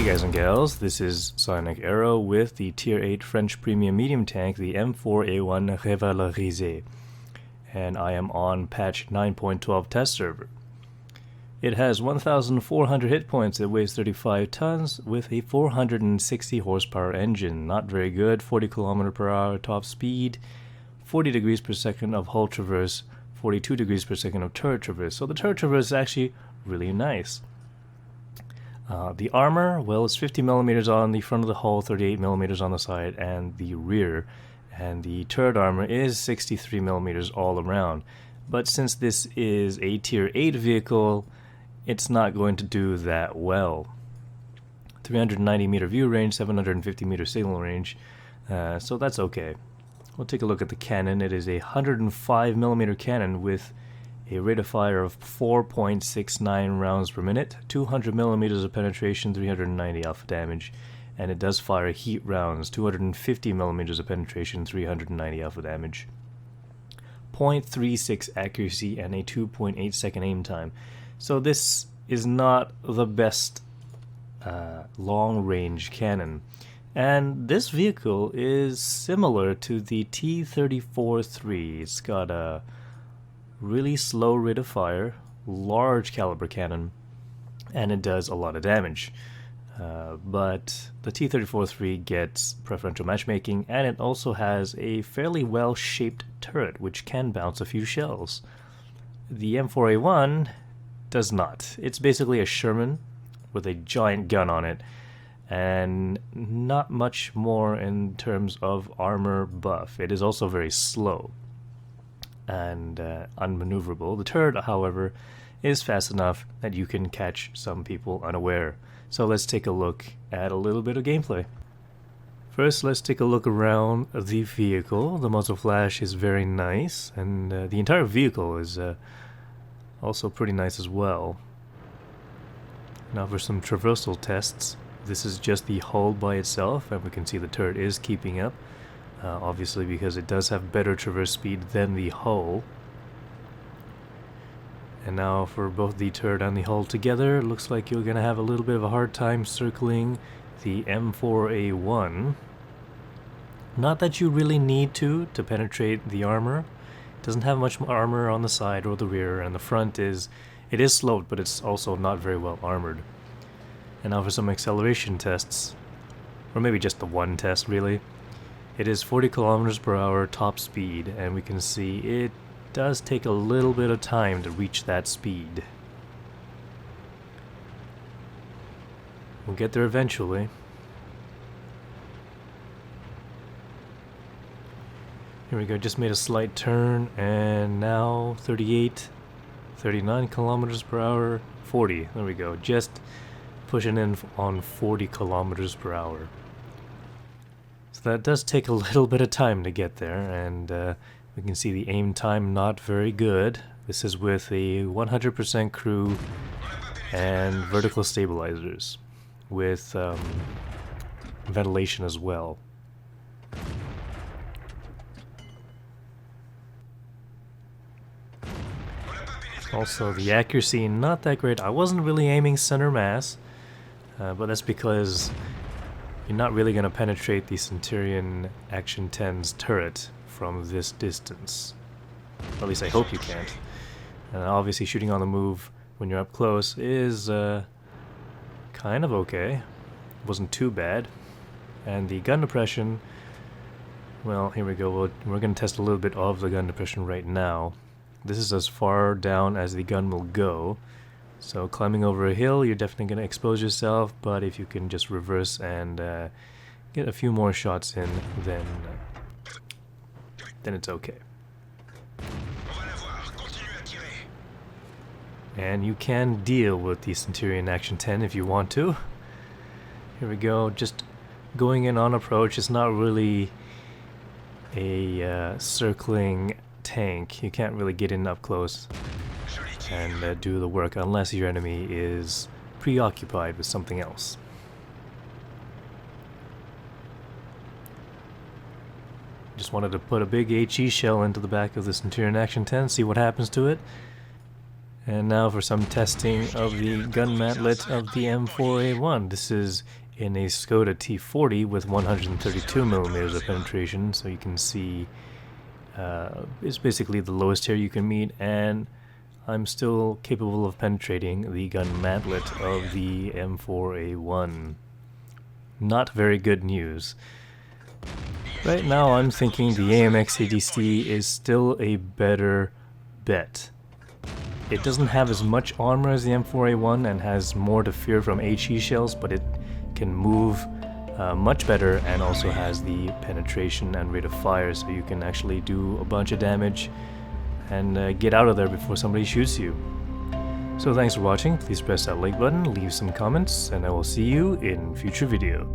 guys and gals, this is Sonic Arrow with the Tier 8 French Premium Medium Tank, the M4A1 Revalorisé, and I am on patch 9.12 test server. It has 1,400 hit points, it weighs 35 tons, with a 460 horsepower engine. Not very good, 40 km per hour top speed, 40 degrees per second of hull traverse, 42 degrees per second of turret traverse. So the turret traverse is actually really nice. The armor, well, it's 50 millimeters on the front of the hull, 38 millimeters on the side and the rear. And the turret armor is 63 millimeters all around. But since this is a Tier 8 vehicle, it's not going to do that well. 390 meter view range, 750 meter signal range, so that's okay. We'll take a look at the cannon. It is a 105 millimeter cannon with a rate of fire of 4.69 rounds per minute, 200 millimeters of penetration, 390 alpha damage, and it does fire heat rounds, 250 millimeters of penetration, 390 alpha damage, 0.36 accuracy, and a 2.8 second aim time. So this is not the best long-range cannon. And this vehicle is similar to the T-34-3. It's got a really slow rate of fire, large caliber cannon, and it does a lot of damage. But the T-34-3 gets preferential matchmaking, and it also has a fairly well-shaped turret, which can bounce a few shells. The M4A1 does not. It's basically a Sherman with a giant gun on it, and not much more in terms of armor buff. It is also very slow and unmaneuverable. The turret, however, is fast enough that you can catch some people unaware. So let's take a look at a little bit of gameplay. First, let's take a look around the vehicle. The muzzle flash is very nice, and the entire vehicle is also pretty nice as well. Now for some traversal tests. This is just the hull by itself, and we can see the turret is keeping up, obviously because it does have better traverse speed than the hull. And now for both the turret and the hull together, it looks like you're going to have a little bit of a hard time circling the M4A1. Not that you really need to penetrate the armor. It doesn't have much armor on the side or the rear, and the front it is sloped, but it's also not very well armored. And now for some acceleration tests, or maybe just the one test really. It is 40 kilometers per hour top speed, and we can see it does take a little bit of time to reach that speed. We'll get there eventually. Here we go, just made a slight turn, and now 38, 39 kilometers per hour, 40, there we go, just pushing in on 40 kilometers per hour. So that does take a little bit of time to get there, and we can see the aim time not very good. This is with a 100% crew and vertical stabilizers with ventilation as well. Also, the accuracy not that great. I wasn't really aiming center mass, but that's because you're not really going to penetrate the Centurion Action 10's turret from this distance. At least I hope you can't. And obviously shooting on the move when you're up close is kind of okay. Wasn't too bad. And the gun depression, well, here we go. We're going to test a little bit of the gun depression right now. This is as far down as the gun will go. So climbing over a hill, you're definitely going to expose yourself, but if you can just reverse and get a few more shots in, then it's okay. And you can deal with the Centurion Action 10 if you want to. Here we go, just going in on approach. It's not really a circling tank. You can't really get in up close and do the work unless your enemy is preoccupied with something else. Just wanted to put a big HE shell into the back of the Centurion Action 10, see what happens to it. And now for some testing of the gun mantlet of the M4A1. This is in a Skoda T40 with 132mm of penetration, so you can see it's basically the lowest tier you can meet, and I'm still capable of penetrating the gun mantlet of the M4A1. Not very good news. Right now I'm thinking the AMX CDC is still a better bet. It doesn't have as much armor as the M4A1 and has more to fear from HE shells, but it can move much better and also has the penetration and rate of fire, so you can actually do a bunch of damage and get out of there before somebody shoots you. So thanks for watching. Please press that like button, leave some comments, and I will see you in future video.